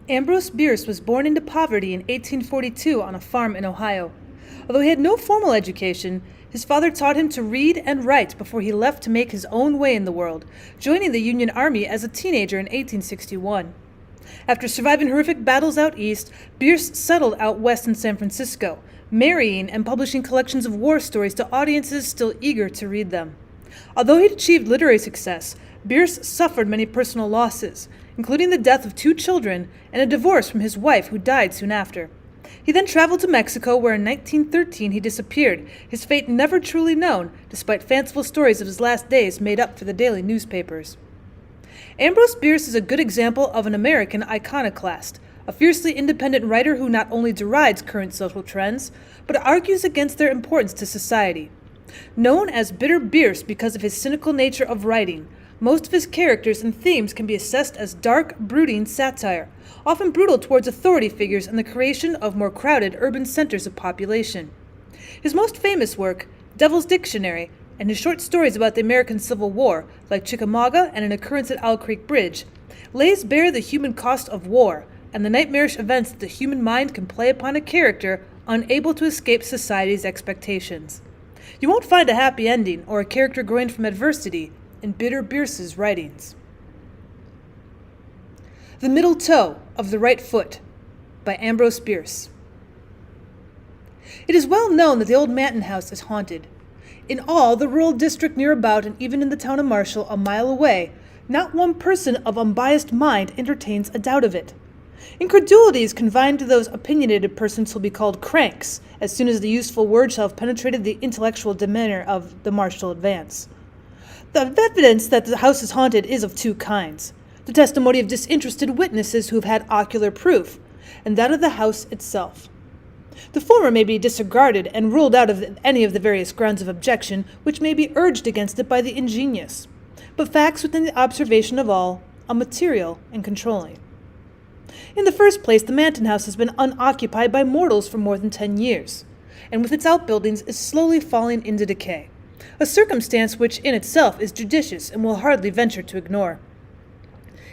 Ambrose Bierce was born into poverty in 1842 on a farm in Ohio. Although he had no formal education, his father taught him to read and write before he left to make his own way in the world, joining the Union Army as a teenager in 1861. After surviving horrific battles out east, Bierce settled out west in San Francisco, marrying and publishing collections of war stories to audiences still eager to read them. Although he'd achieved literary success, Bierce suffered many personal losses, including the death of 2 children and a divorce from his wife who died soon after. He then traveled to Mexico, where in 1913 he disappeared, his fate never truly known, despite fanciful stories of his last days made up for the daily newspapers. Ambrose Bierce is a good example of an American iconoclast, a fiercely independent writer who not only derides current social trends, but argues against their importance to society. Known as Bitter Bierce because of his cynical nature of writing, most of his characters and themes can be assessed as dark, brooding satire, often brutal towards authority figures and the creation of more crowded urban centers of population. His most famous work, Devil's Dictionary, and his short stories about the American Civil War, like Chickamauga and An Occurrence at Owl Creek Bridge, lays bare the human cost of war and the nightmarish events that the human mind can play upon a character unable to escape society's expectations. You won't find a happy ending or a character growing from adversity in Bitter Bierce's writings. The Middle Toe of the Right Foot by Ambrose Bierce. It is well known that the old Manton house is haunted. In all the rural district near about, and even in the town of Marshall, a mile away, not one person of unbiased mind entertains a doubt of it. Incredulity is confined to those opinionated persons who will be called cranks as soon as the useful word shall have penetrated the intellectual demeanor of the Marshall advance. The evidence that the house is haunted is of 2 kinds: the testimony of disinterested witnesses who have had ocular proof, and that of the house itself. The former may be disregarded and ruled out of any of the various grounds of objection which may be urged against it by the ingenious, but facts within the observation of all are material and controlling. In the first place, the Manton house has been unoccupied by mortals for more than 10 years, and with its outbuildings is slowly falling into decay, a circumstance which in itself is judicious and will hardly venture to ignore.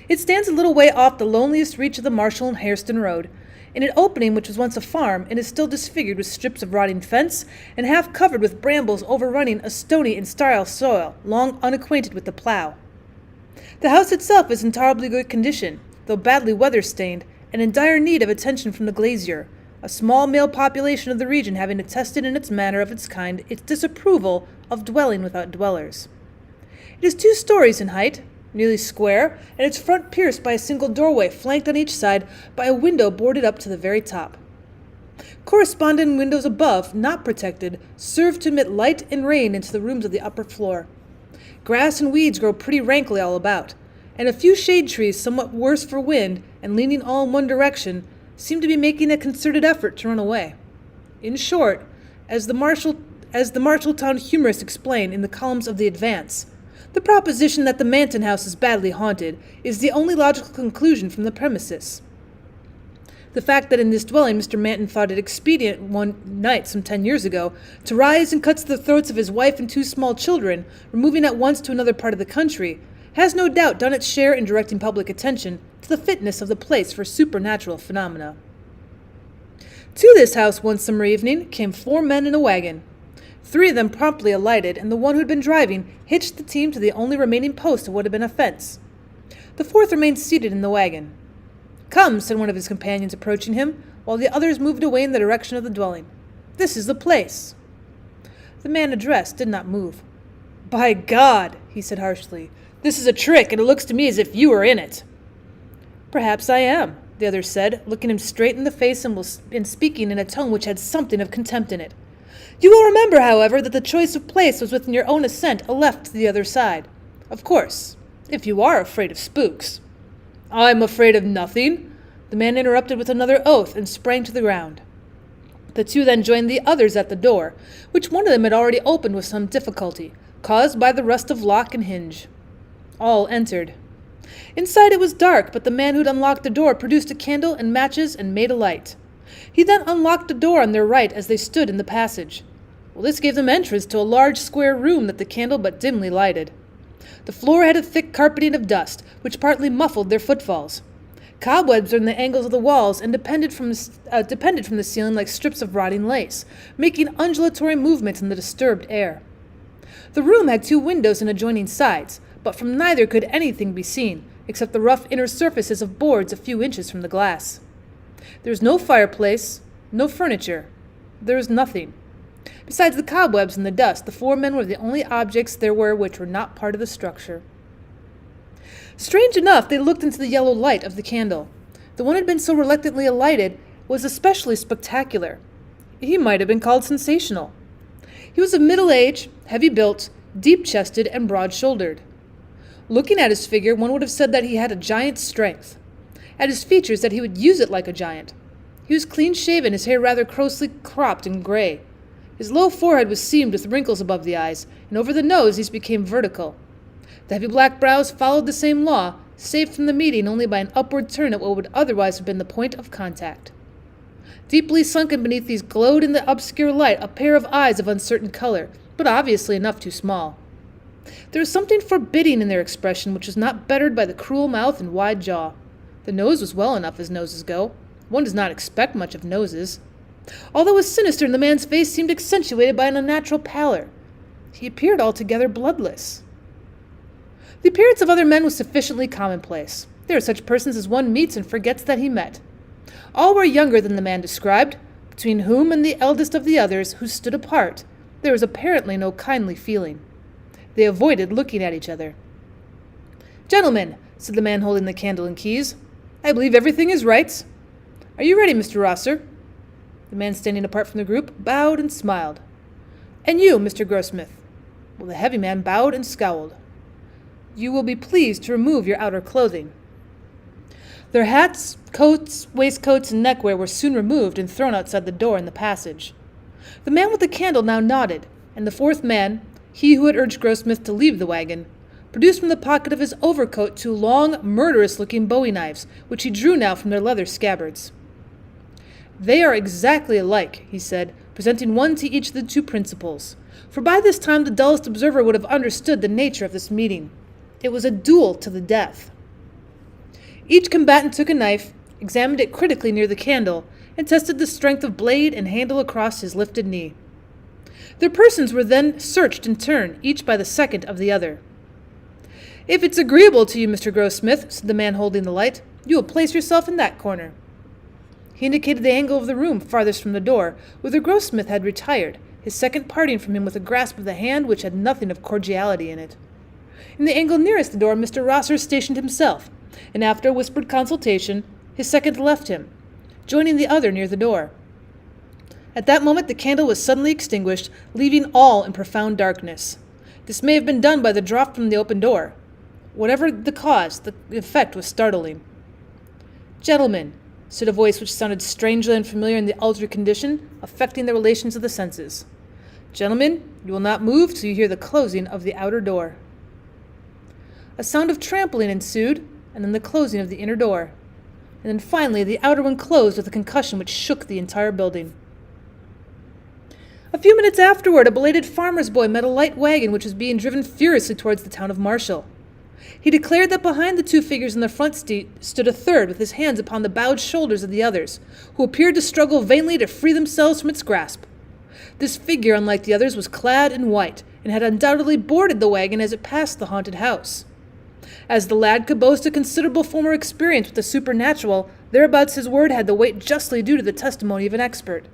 It stands a little way off the loneliest reach of the Marshall and Hairston Road, in an opening which was once a farm and is still disfigured with strips of rotting fence and half covered with brambles overrunning a stony and sterile soil long unacquainted with the plow. The house itself is in tolerably good condition, though badly weather-stained and in dire need of attention from the glazier, a small male population of the region having attested in its manner of its kind its disapproval of dwelling without dwellers. It is 2 stories in height, nearly square, and its front pierced by a single doorway flanked on each side by a window boarded up to the very top. Corresponding windows above, not protected, serve to admit light and rain into the rooms of the upper floor. Grass and weeds grow pretty rankly all about, and a few shade trees, somewhat worse for wind and leaning all in one direction, seem to be making a concerted effort to run away. In short, as the Marshalltown humorists explain in the columns of the Advance, the proposition that the Manton house is badly haunted is the only logical conclusion from the premises. The fact that in this dwelling Mr. Manton thought it expedient one night some 10 years ago to rise and cut the throats of his wife and 2 small children, removing at once to another part of the country, has no doubt done its share in directing public attention to the fitness of the place for supernatural phenomena. To this house one summer evening came 4 men in a wagon. 3 of them promptly alighted, and the one who had been driving hitched the team to the only remaining post of what had been a fence. The 4th remained seated in the wagon. "Come," said one of his companions, approaching him, while the others moved away in the direction of the dwelling. "This is the place." The man addressed did not move. "By God," he said harshly, "this is a trick, and it looks to me as if you were in it." "Perhaps I am," the other said, looking him straight in the face and speaking in a tone which had something of contempt in it. "You will remember, however, that the choice of place was within your own assent, a left to the other side. Of course, if you are afraid of spooks." "I'm afraid of nothing," the man interrupted with another oath and sprang to the ground. The 2 then joined the others at the door, which one of them had already opened with some difficulty, caused by the rust of lock and hinge. All entered. Inside it was dark, but the man who had unlocked the door produced a candle and matches and made a light. He then unlocked the door on their right as they stood in the passage. This gave them entrance to a large square room that the candle but dimly lighted. The floor had a thick carpeting of dust, which partly muffled their footfalls. Cobwebs were in the angles of the walls and depended from the ceiling like strips of rotting lace, making undulatory movements in the disturbed air. The room had 2 windows in adjoining sides, but from neither could anything be seen, except the rough inner surfaces of boards a few inches from the glass. There was no fireplace, no furniture. There was nothing. Besides the cobwebs and the dust, the 4 men were the only objects there were which were not part of the structure. Strange enough, they looked into the yellow light of the candle. The one had been so reluctantly lighted was especially spectacular. He might have been called sensational. He was of middle age, heavy-built, deep-chested, and broad-shouldered. Looking at his figure, one would have said that he had a giant's strength. At his features, that he would use it like a giant. He was clean-shaven, his hair rather closely cropped and gray. His low forehead was seamed with wrinkles above the eyes, and over the nose these became vertical. The heavy black brows followed the same law, saved from the meeting only by an upward turn at what would otherwise have been the point of contact. Deeply sunken beneath these glowed in the obscure light a pair of eyes of uncertain color, but obviously enough too small. There was something forbidding in their expression which was not bettered by the cruel mouth and wide jaw. The nose was well enough as noses go. One does not expect much of noses. Although it was sinister, the man's face seemed accentuated by an unnatural pallor. He appeared altogether bloodless. The appearance of other men was sufficiently commonplace. There are such persons as one meets and forgets that he met. All were younger than the man described, between whom and the eldest of the others, who stood apart, there was apparently no kindly feeling. They avoided looking at each other. "Gentlemen," said the man holding the candle and keys, "I believe everything is right. Are you ready, Mr. Rosser?" The man standing apart from the group bowed and smiled. "And you, Mr. Grossmith?" Well, the heavy man bowed and scowled. "You will be pleased to remove your outer clothing." Their hats, coats, waistcoats, and neckwear were soon removed and thrown outside the door in the passage. The man with the candle now nodded, and the 4th man, he who had urged Grossmith to leave the wagon, produced from the pocket of his overcoat 2 long, murderous-looking bowie knives, which he drew now from their leather scabbards. "They are exactly alike," he said, presenting one to each of the 2 principals, for by this time the dullest observer would have understood the nature of this meeting. It was a duel to the death. Each combatant took a knife, examined it critically near the candle, and tested the strength of blade and handle across his lifted knee. Their persons were then searched in turn, each by the second of the other. "If it's agreeable to you, Mr. Grossmith," said the man holding the light, "you will place yourself in that corner." He indicated the angle of the room farthest from the door, whither Grossmith had retired, his second parting from him with a grasp of the hand which had nothing of cordiality in it. In the angle nearest the door Mr. Rosser stationed himself, and after a whispered consultation, his second left him, joining the other near the door. At that moment the candle was suddenly extinguished, leaving all in profound darkness. This may have been done by the draught from the open door. Whatever the cause, the effect was startling. "Gentlemen," said a voice which sounded strangely unfamiliar in the altered condition, affecting the relations of the senses. "Gentlemen, you will not move till you hear the closing of the outer door." A sound of trampling ensued, and then the closing of the inner door. And then finally the outer one closed with a concussion which shook the entire building. A few minutes afterward, a belated farmer's boy met a light wagon which was being driven furiously towards the town of Marshall. He declared that behind the 2 figures in the front seat stood a third with his hands upon the bowed shoulders of the others, who appeared to struggle vainly to free themselves from its grasp. This figure, unlike the others, was clad in white, and had undoubtedly boarded the wagon as it passed the haunted house. As the lad could boast a considerable former experience with the supernatural, thereabouts his word had the weight justly due to the testimony of an expert.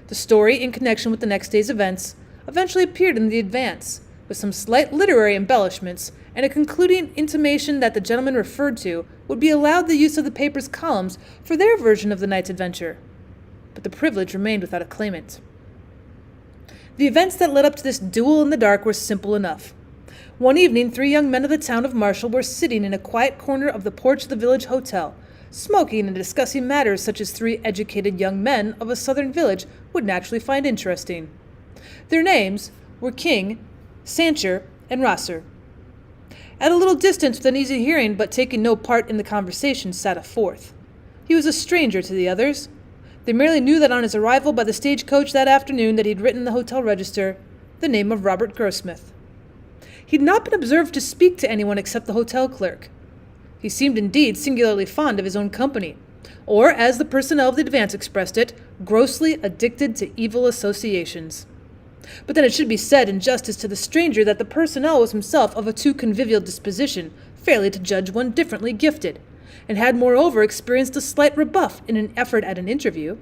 The story, in connection with the next day's events, eventually appeared in the Advance, with some slight literary embellishments, and a concluding intimation that the gentleman referred to would be allowed the use of the paper's columns for their version of the night's adventure. But the privilege remained without a claimant. The events that led up to this duel in the dark were simple enough. One evening, 3 young men of the town of Marshall were sitting in a quiet corner of the porch of the village hotel, smoking and discussing matters such as 3 educated young men of a southern village would naturally find interesting. Their names were King, Sancher, and Rosser. At a little distance, within easy hearing, but taking no part in the conversation, sat a 4th. He was a stranger to the others. They merely knew that on his arrival by the stagecoach that afternoon that he'd written in the hotel register the name of Robert Grossmith. He'd not been observed to speak to anyone except the hotel clerk. He seemed indeed singularly fond of his own company, or, as the personnel of the Advance expressed it, grossly addicted to evil associations. But then it should be said in justice to the stranger that the personnel was himself of a too convivial disposition fairly to judge one differently gifted, and had moreover experienced a slight rebuff in an effort at an interview.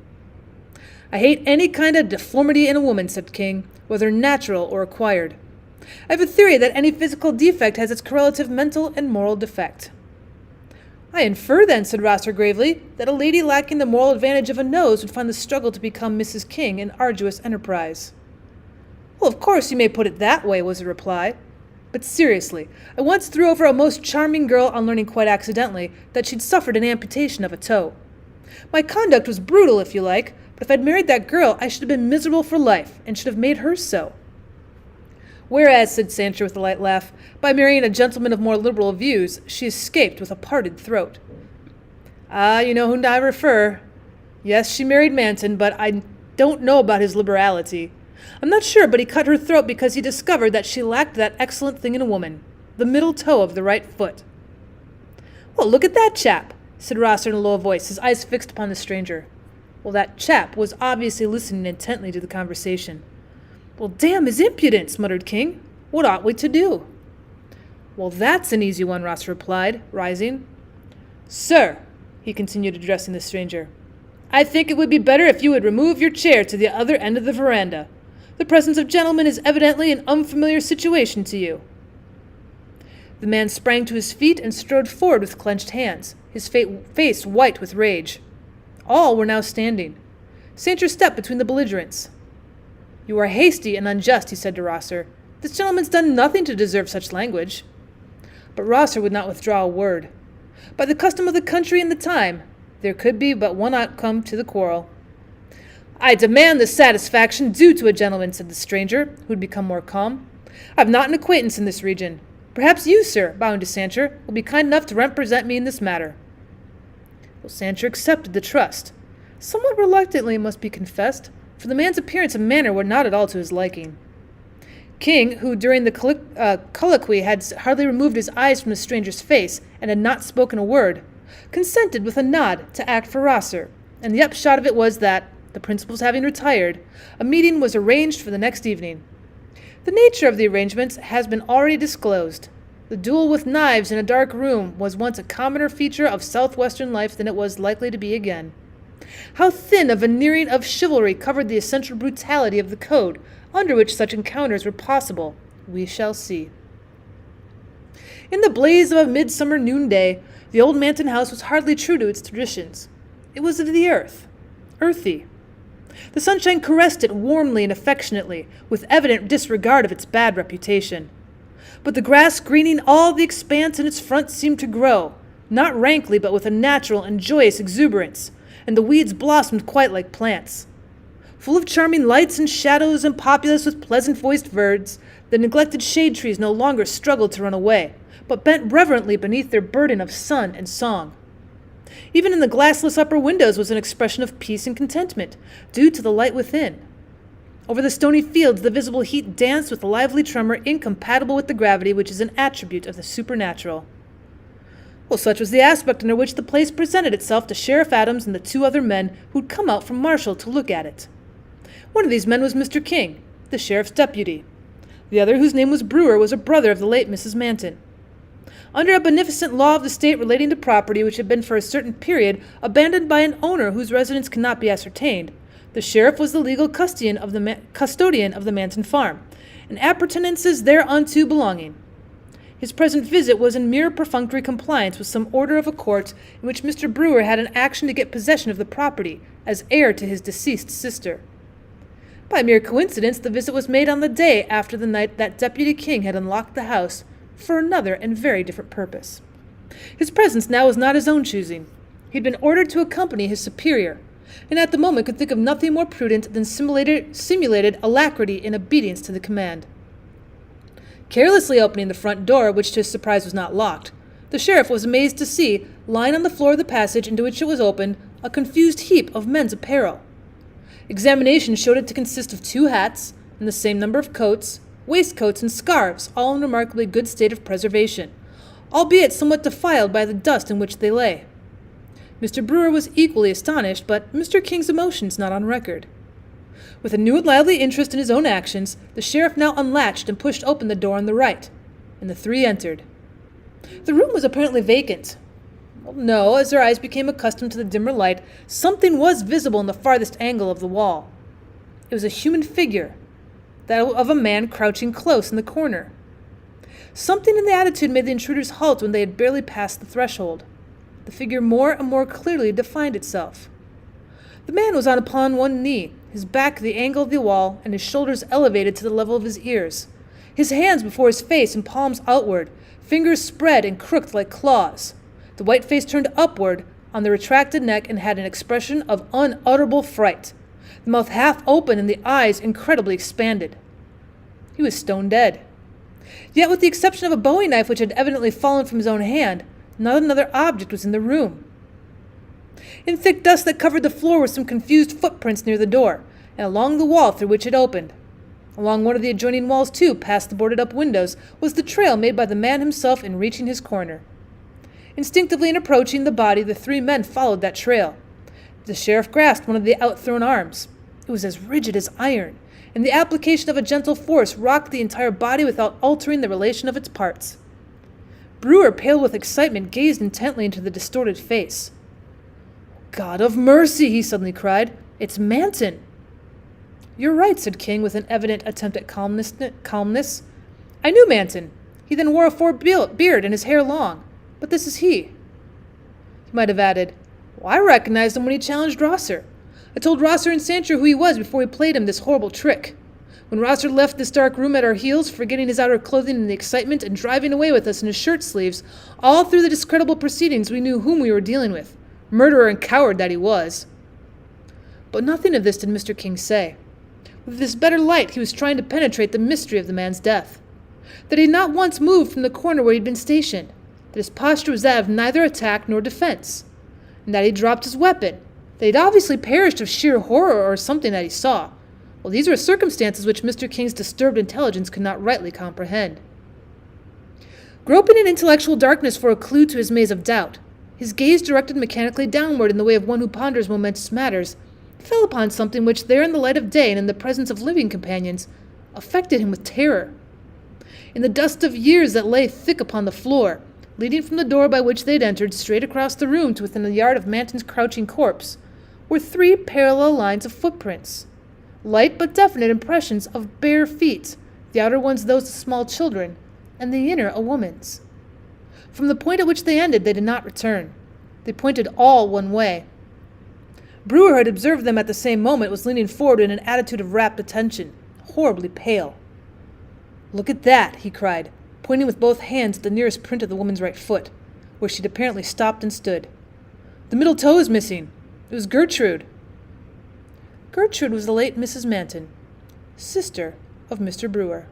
"I hate any kind of deformity in a woman," said King, "whether natural or acquired. I have a theory that any physical defect has its correlative mental and moral defect." "I infer, then," said Rosser gravely, "that a lady lacking the moral advantage of a nose would find the struggle to become Mrs. King an arduous enterprise." "Well, of course you may put it that way," was the reply. "But seriously, I once threw over a most charming girl on learning quite accidentally that she'd suffered an amputation of a toe. My conduct was brutal, if you like, but if I'd married that girl, I should have been miserable for life, and should have made her so." "Whereas," said Sancher with a light laugh, "by marrying a gentleman of more liberal views, she escaped with a parted throat." "Ah, you know whom I refer. Yes, she married Manton, but I don't know about his liberality. I'm not sure, but he cut her throat because he discovered that she lacked that excellent thing in a woman, the middle toe of the right foot." "Well, look at that chap," said Rosser in a low voice, his eyes fixed upon the stranger. Well, that chap was obviously listening intently to the conversation. "Well, damn his impudence," muttered King. "What ought we to do?" "Well, that's an easy one," Rosser replied, rising. "Sir," he continued, addressing the stranger, "I think it would be better if you would remove your chair to the other end of the veranda. The presence of gentlemen is evidently an unfamiliar situation to you." The man sprang to his feet and strode forward with clenched hands, his face white with rage. All were now standing. Sancher stepped between the belligerents. "You are hasty and unjust," he said to Rosser. "This gentleman's done nothing to deserve such language." But Rosser would not withdraw a word. By the custom of the country and the time, there could be but one outcome to the quarrel. "I demand the satisfaction due to a gentleman," said the stranger, who had become more calm. "I've not an acquaintance in this region. Perhaps you, sir," bowing to Sancher, "will be kind enough to represent me in this matter." Well, Sancher accepted the trust. Somewhat reluctantly, it must be confessed, for the man's appearance and manner were not at all to his liking. King, who during the colloquy had hardly removed his eyes from the stranger's face and had not spoken a word, consented with a nod to act for Rosser, and the upshot of it was that, the principals having retired, a meeting was arranged for the next evening. The nature of the arrangements has been already disclosed. The duel with knives in a dark room was once a commoner feature of southwestern life than it was likely to be again. How thin a veneering of chivalry covered the essential brutality of the code under which such encounters were possible, we shall see. In the blaze of a midsummer noonday, the old Manton house was hardly true to its traditions. It was of the earth, earthy. The sunshine caressed it warmly and affectionately, with evident disregard of its bad reputation. But the grass greening all the expanse in its front seemed to grow, not rankly but with a natural and joyous exuberance, and the weeds blossomed quite like plants. Full of charming lights and shadows and populous with pleasant-voiced birds, the neglected shade trees no longer struggled to run away, but bent reverently beneath their burden of sun and song. Even in the glassless upper windows was an expression of peace and contentment, due to the light within. Over the stony fields the visible heat danced with a lively tremor incompatible with the gravity which is an attribute of the supernatural. Well, such was the aspect under which the place presented itself to Sheriff Adams and the two other men who had come out from Marshall to look at it. One of these men was Mr. King, the sheriff's deputy. The other, whose name was Brewer, was a brother of the late Mrs. Manton. Under a beneficent law of the state relating to property which had been for a certain period abandoned by an owner whose residence cannot be ascertained, the sheriff was the legal custodian of the Manton farm, and appurtenances thereunto belonging. His present visit was in mere perfunctory compliance with some order of a court in which Mr. Brewer had an action to get possession of the property as heir to his deceased sister. By mere coincidence, the visit was made on the day after the night that Deputy King had unlocked the house for another and very different purpose. His presence now was not his own choosing. He had been ordered to accompany his superior, and at the moment could think of nothing more prudent than simulated alacrity in obedience to the command. Carelessly opening the front door, which to his surprise was not locked, the sheriff was amazed to see, lying on the floor of the passage into which it was opened, a confused heap of men's apparel. Examination showed it to consist of 2 hats and the same number of coats, waistcoats, and scarves, all in remarkably good state of preservation, albeit somewhat defiled by the dust in which they lay. Mr. Brewer was equally astonished, but Mr. King's emotions not on record. With a new and lively interest in his own actions, the sheriff now unlatched and pushed open the door on the right, and the three entered. The room was apparently vacant. Well, no, as their eyes became accustomed to the dimmer light, something was visible in the farthest angle of the wall. It was a human figure, that of a man crouching close in the corner. Something in the attitude made the intruders halt when they had barely passed the threshold. The figure more and more clearly defined itself. The man was upon one knee, his back at the angle of the wall, and his shoulders elevated to the level of his ears, his hands before his face and palms outward, fingers spread and crooked like claws, the white face turned upward on the retracted neck and had an expression of unutterable fright, the mouth half open and the eyes incredibly expanded. He was stone dead. Yet with the exception of a bowie knife which had evidently fallen from his own hand, not another object was in the room. In thick dust that covered the floor were some confused footprints near the door, and along the wall through which it opened. Along one of the adjoining walls, too, past the boarded-up windows, was the trail made by the man himself in reaching his corner. Instinctively in approaching the body, the three men followed that trail. The sheriff grasped one of the outthrown arms. It was as rigid as iron, and the application of a gentle force rocked the entire body without altering the relation of its parts. Brewer, pale with excitement, gazed intently into the distorted face. "God of mercy!" he suddenly cried. "It's Manton!" "You're right," said King, with an evident attempt at calmness. "I knew Manton. He then wore a beard and his hair long. But this is he." He might have added, "Well, I recognized him when he challenged Rosser. I told Rosser and Sancher who he was before we played him this horrible trick. When Rosser left this dark room at our heels, forgetting his outer clothing in the excitement and driving away with us in his shirt sleeves, all through the discreditable proceedings we knew whom we were dealing with. Murderer and coward that he was." But nothing of this did Mr. King say. With this better light he was trying to penetrate the mystery of the man's death. That he had not once moved from the corner where he had been stationed, that his posture was that of neither attack nor defense, and that he dropped his weapon, that he had obviously perished of sheer horror or something that he saw. Well, these were circumstances which Mr. King's disturbed intelligence could not rightly comprehend. Groping in intellectual darkness for a clue to his maze of doubt, his gaze directed mechanically downward in the way of one who ponders momentous matters, fell upon something which there in the light of day and in the presence of living companions affected him with terror. In the dust of years that lay thick upon the floor, leading from the door by which they had entered straight across the room to within a yard of Manton's crouching corpse, were three parallel lines of footprints, light but definite impressions of bare feet, the outer ones those of small children, and the inner a woman's. From the point at which they ended they did not return. They pointed all one way. Brewer, who had observed them at the same moment, was leaning forward in an attitude of rapt attention, horribly pale. "Look at that," he cried, pointing with both hands at the nearest print of the woman's right foot, where she had apparently stopped and stood. "The middle toe is missing. It was Gertrude." Gertrude was the late Mrs. Manton, sister of Mr. Brewer.